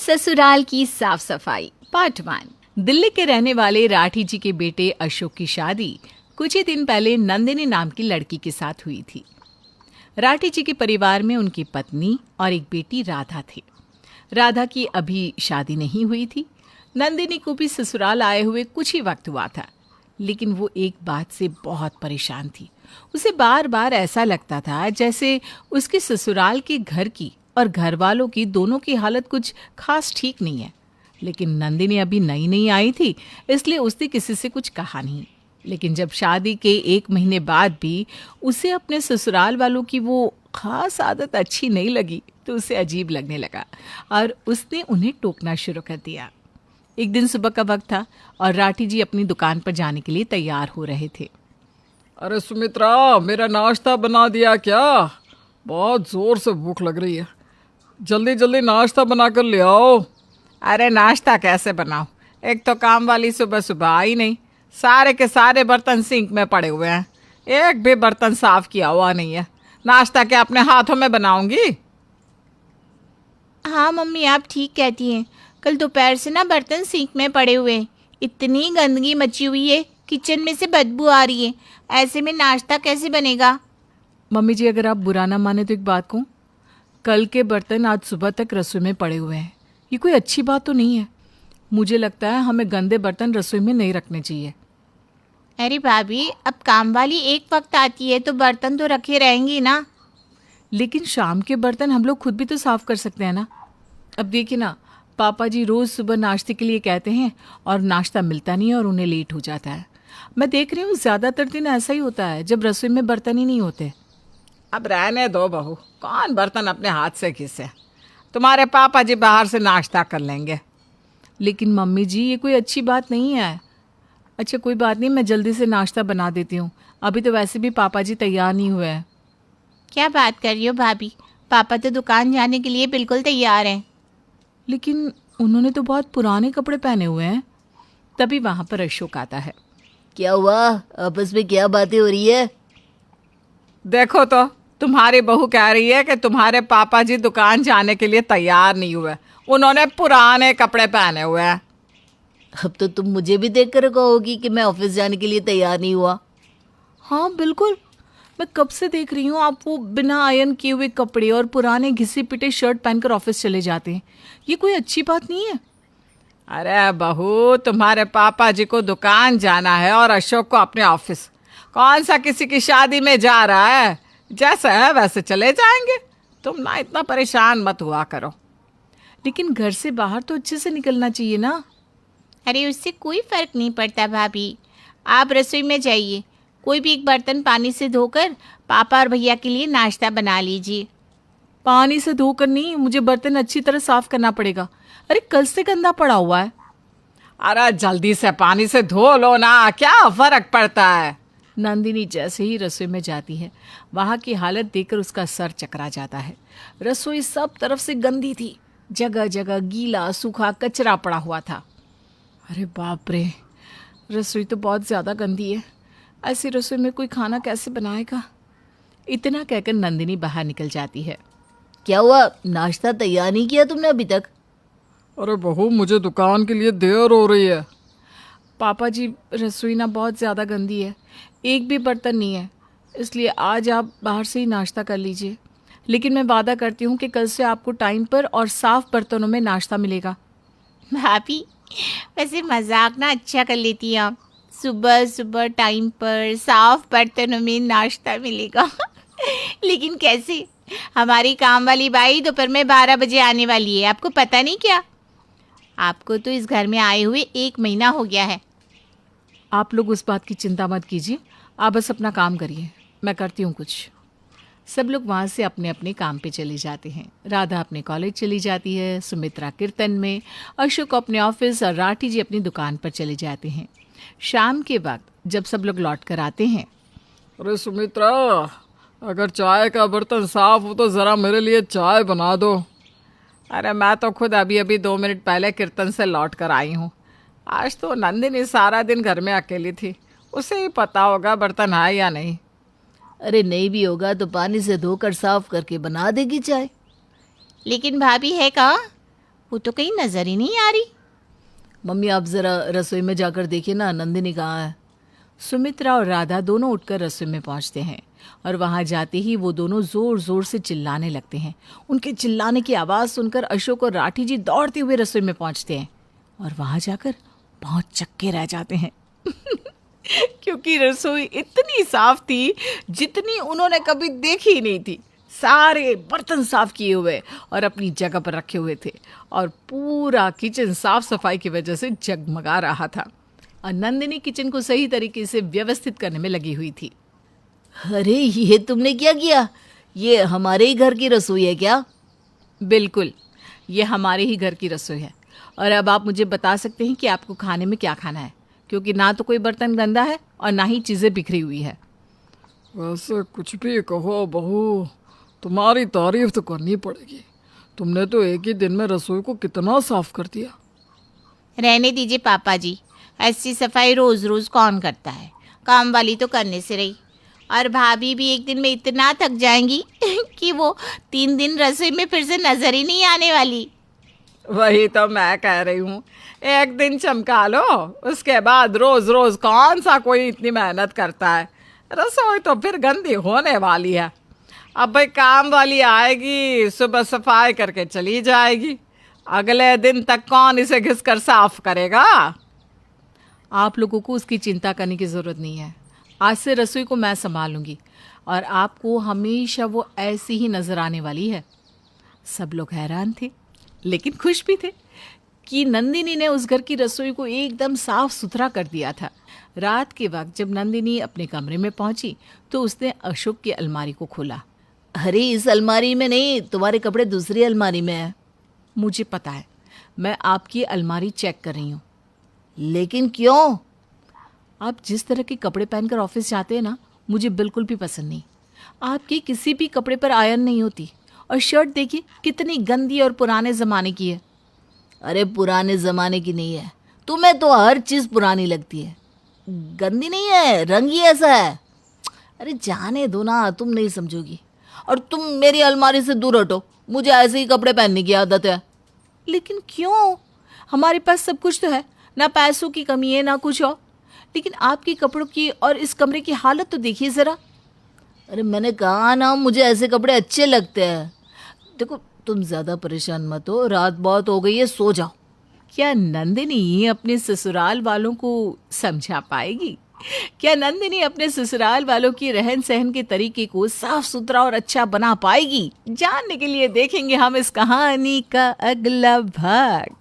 ससुराल की साफ सफाई पार्ट 1। दिल्ली के रहने वाले राठी जी के बेटे अशोक की शादी कुछ ही दिन पहले नंदिनी नाम की लड़की के साथ हुई थी। राठी जी के परिवार में उनकी पत्नी और एक बेटी राधा थी। राधा की अभी शादी नहीं हुई थी। नंदिनी को भी ससुराल आए हुए कुछ ही वक्त हुआ था, लेकिन वो एक बात से बहुत परेशान थी। उसे बार बार ऐसा लगता था जैसे उसके ससुराल के घर की और घर वालों की दोनों की हालत कुछ खास ठीक नहीं है। लेकिन नंदिनी अभी नई नई आई थी, इसलिए उसने किसी से कुछ कहा नहीं। लेकिन जब शादी के 1 महीने बाद भी उसे अपने ससुराल वालों की वो खास आदत अच्छी नहीं लगी तो उसे अजीब लगने लगा और उसने उन्हें टोकना शुरू कर दिया। एक दिन सुबह का वक्त था और राठी जी अपनी दुकान पर जाने के लिए तैयार हो रहे थे। अरे सुमित्रा, मेरा नाश्ता बना दिया क्या? बहुत जोर से भूख लग रही है। जल्दी जल्दी नाश्ता बना कर ले आओ। अरे नाश्ता कैसे बनाओ? एक तो काम वाली सुबह सुबह आई नहीं, सारे के सारे बर्तन सिंक में पड़े हुए हैं, एक भी बर्तन साफ किया हुआ नहीं है। नाश्ता क्या अपने हाथों में बनाऊंगी? हाँ मम्मी, आप ठीक कहती हैं। कल दोपहर से ना बर्तन सिंक में पड़े हुए हैं, इतनी गंदगी मची हुई है, किचन में से बदबू आ रही है। ऐसे में नाश्ता कैसे बनेगा? मम्मी जी, अगर आप बुरा ना माने तो एक बात कहूँ, कल के बर्तन आज सुबह तक रसोई में पड़े हुए हैं। ये कोई अच्छी बात तो नहीं है। मुझे लगता है हमें गंदे बर्तन रसोई में नहीं रखने चाहिए। अरे भाभी, अब काम वाली एक वक्त आती है तो बर्तन तो रखे रहेंगी ना। लेकिन शाम के बर्तन हम लोग खुद भी तो साफ कर सकते हैं ना। अब देखिए ना, पापा जी रोज़ सुबह नाश्ते के लिए कहते हैं और नाश्ता मिलता नहीं है और उन्हें लेट हो जाता है। मैं देख रही हूँ ज़्यादातर दिन ऐसा ही होता है जब रसोई में बर्तन ही नहीं होते। अब रहने दो बहू, कौन बर्तन अपने हाथ से घिसे? तुम्हारे पापा जी बाहर से नाश्ता कर लेंगे। लेकिन मम्मी जी, ये कोई अच्छी बात नहीं है। अच्छा कोई बात नहीं, मैं जल्दी से नाश्ता बना देती हूँ। अभी तो वैसे भी पापा जी तैयार नहीं हुए हैं। क्या बात कर रही हो भाभी? पापा तो दुकान जाने के लिए बिल्कुल तैयार हैं। लेकिन उन्होंने तो बहुत पुराने कपड़े पहने हुए हैं। तभी वहाँ पर अशोक आता है। क्या हुआ? आपस में क्या बातें हो रही है? देखो तो, तुम्हारी बहू कह रही है कि तुम्हारे पापा जी दुकान जाने के लिए तैयार नहीं हुए, उन्होंने पुराने कपड़े पहने हुए हैं। अब तो तुम मुझे भी देख कर कहोगी कि मैं ऑफिस जाने के लिए तैयार नहीं हुआ। हाँ बिल्कुल, मैं कब से देख रही हूँ आप वो बिना आयरन किए हुए कपड़े और पुराने घिसे पिटे शर्ट पहनकर ऑफिस चले जाते हैं। ये कोई अच्छी बात नहीं है। अरे बहू, तुम्हारे पापा जी को दुकान जाना है और अशोक को अपने ऑफिस। कौन सा किसी की शादी में जा रहा है? जैसे है वैसे चले जाएंगे। तुम ना इतना परेशान मत हुआ करो। लेकिन घर से बाहर तो अच्छे से निकलना चाहिए ना। अरे उससे कोई फर्क नहीं पड़ता भाभी। आप रसोई में जाइए, कोई भी एक बर्तन पानी से धोकर पापा और भैया के लिए नाश्ता बना लीजिए। पानी से धोकर नहीं, मुझे बर्तन अच्छी तरह साफ करना पड़ेगा। अरे कल से गंदा पड़ा हुआ है। अरे जल्दी से पानी से धो लो ना, क्या फर्क पड़ता है? नंदिनी जैसे ही रसोई में जाती है, वहाँ की हालत देखकर उसका सर चकरा जाता है। रसोई सब तरफ से गंदी थी, जगह जगह गीला सूखा कचरा पड़ा हुआ था। अरे बाप रे, रसोई तो बहुत ज़्यादा गंदी है। ऐसी रसोई में कोई खाना कैसे बनाएगा? इतना कहकर नंदिनी बाहर निकल जाती है। क्या हुआ? नाश्ता तैयार नहीं किया तुमने अभी तक? अरे बहू, मुझे दुकान के लिए देर हो रही है। पापा जी, रसोई ना बहुत ज़्यादा गंदी है, एक भी बर्तन नहीं है, इसलिए आज आप बाहर से ही नाश्ता कर लीजिए। लेकिन मैं वादा करती हूँ कि कल से आपको टाइम पर और साफ़ बर्तनों में नाश्ता मिलेगा। भाभी, वैसे मजाक ना अच्छा कर लेती हैं आप। सुबह सुबह टाइम पर साफ बर्तनों में नाश्ता मिलेगा। लेकिन कैसे? हमारी काम वाली बाई दोपहर में 12 बजे आने वाली है, आपको पता नहीं क्या? आपको तो इस घर में आए हुए 1 महीना हो गया है। आप लोग उस बात की चिंता मत कीजिए, आप बस अपना काम करिए, मैं करती हूँ कुछ। सब लोग वहाँ से अपने अपने काम पे चले जाते हैं। राधा अपने कॉलेज चली जाती है, सुमित्रा कीर्तन में, अशोक अपने ऑफिस और राठी जी अपनी दुकान पर चले जाते हैं। शाम के वक्त जब सब लोग लौट कर आते हैं। अरे सुमित्रा, अगर चाय का बर्तन साफ हो तो ज़रा मेरे लिए चाय बना दो। अरे मैं तो खुद अभी अभी 2 मिनट पहले कीर्तन से लौट कर आई हूँ। आज तो नंदिनी सारा दिन घर में अकेली थी, उसे ही पता होगा बर्तन है या नहीं। अरे नहीं भी होगा तो पानी से धोकर साफ करके बना देगी चाय। लेकिन भाभी है कहाँ? वो तो कहीं नजर ही नहीं आ रही। मम्मी आप जरा रसोई में जाकर देखिए ना, नंदिनी कहाँ है। सुमित्रा और राधा दोनों उठकर रसोई में पहुंचते हैं और वहां जाते ही वो दोनों जोर जोर से चिल्लाने लगते हैं। उनके चिल्लाने की आवाज़ सुनकर अशोक और राठी जी दौड़ते हुए रसोई में पहुंचते हैं और वहां जाकर बहुत चक्के रह जाते हैं क्योंकि रसोई इतनी साफ थी जितनी उन्होंने कभी देखी ही नहीं थी। सारे बर्तन साफ किए हुए और अपनी जगह पर रखे हुए थे और पूरा किचन साफ सफाई की वजह से जगमगा रहा था और नंदिनी किचन को सही तरीके से व्यवस्थित करने में लगी हुई थी। अरे ये तुमने क्या किया? ये हमारे ही घर की रसोई है क्या? बिल्कुल, ये हमारे ही घर की रसोई है और अब आप मुझे बता सकते हैं कि आपको खाने में क्या खाना है, क्योंकि ना तो कोई बर्तन गंदा है और ना ही चीज़ें बिखरी हुई है। वैसे कुछ भी कहो बहू, तुम्हारी तारीफ तो करनी पड़ेगी। तुमने तो एक ही दिन में रसोई को कितना साफ कर दिया। रहने दीजिए पापा जी, ऐसी सफाई रोज रोज कौन करता है। काम वाली तो करने से रही, और भाभी भी एक दिन में इतना थक जाएंगी कि वो 3 दिन रसोई में फिर से नजर ही नहीं आने वाली। वही तो मैं कह रही हूँ, एक दिन चमका लो, उसके बाद रोज रोज कौन सा कोई इतनी मेहनत करता है। रसोई तो फिर गंदी होने वाली है। अब भाई काम वाली आएगी, सुबह सफाई करके चली जाएगी, अगले दिन तक कौन इसे घिस कर साफ करेगा। आप लोगों को उसकी चिंता करने की ज़रूरत नहीं है। आज से रसोई को मैं संभालूंगी और आपको हमेशा वो ऐसी ही नज़र आने वाली है। सब लोग हैरान थे लेकिन खुश भी थे कि नंदिनी ने उस घर की रसोई को एकदम साफ सुथरा कर दिया था। रात के वक्त जब नंदिनी अपने कमरे में पहुंची तो उसने अशोक की अलमारी को खोला। अरे इस अलमारी में नहीं, तुम्हारे कपड़े दूसरी अलमारी में है। मुझे पता है, मैं आपकी अलमारी चेक कर रही हूँ। लेकिन क्यों? आप जिस तरह के कपड़े पहनकर ऑफिस जाते हैं ना, मुझे बिल्कुल भी पसंद नहीं। आपके किसी भी कपड़े पर आयरन नहीं होती और शर्ट देखिए कितनी गंदी और पुराने ज़माने की है। अरे पुराने जमाने की नहीं है, तुम्हें तो हर चीज पुरानी लगती है। गंदी नहीं है, रंग ही ऐसा है। अरे जाने दो ना, तुम नहीं समझोगी। और तुम मेरी अलमारी से दूर हटो, मुझे ऐसे ही कपड़े पहनने की आदत है। लेकिन क्यों? हमारे पास सब कुछ तो है, ना पैसों की कमी है ना कुछ और। लेकिन आपके कपड़ों की और इस कमरे की हालत तो देखिए ज़रा। अरे मैंने कहा ना, मुझे ऐसे कपड़े अच्छे लगते हैं। देखो तुम ज़्यादा परेशान मत हो, रात बहुत हो गई है, सो जाओ। क्या नंदिनी अपने ससुराल वालों को समझा पाएगी? क्या नंदिनी अपने ससुराल वालों की रहन सहन के तरीके को साफ सुथरा और अच्छा बना पाएगी? जानने के लिए देखेंगे हम इस कहानी का अगला भाग।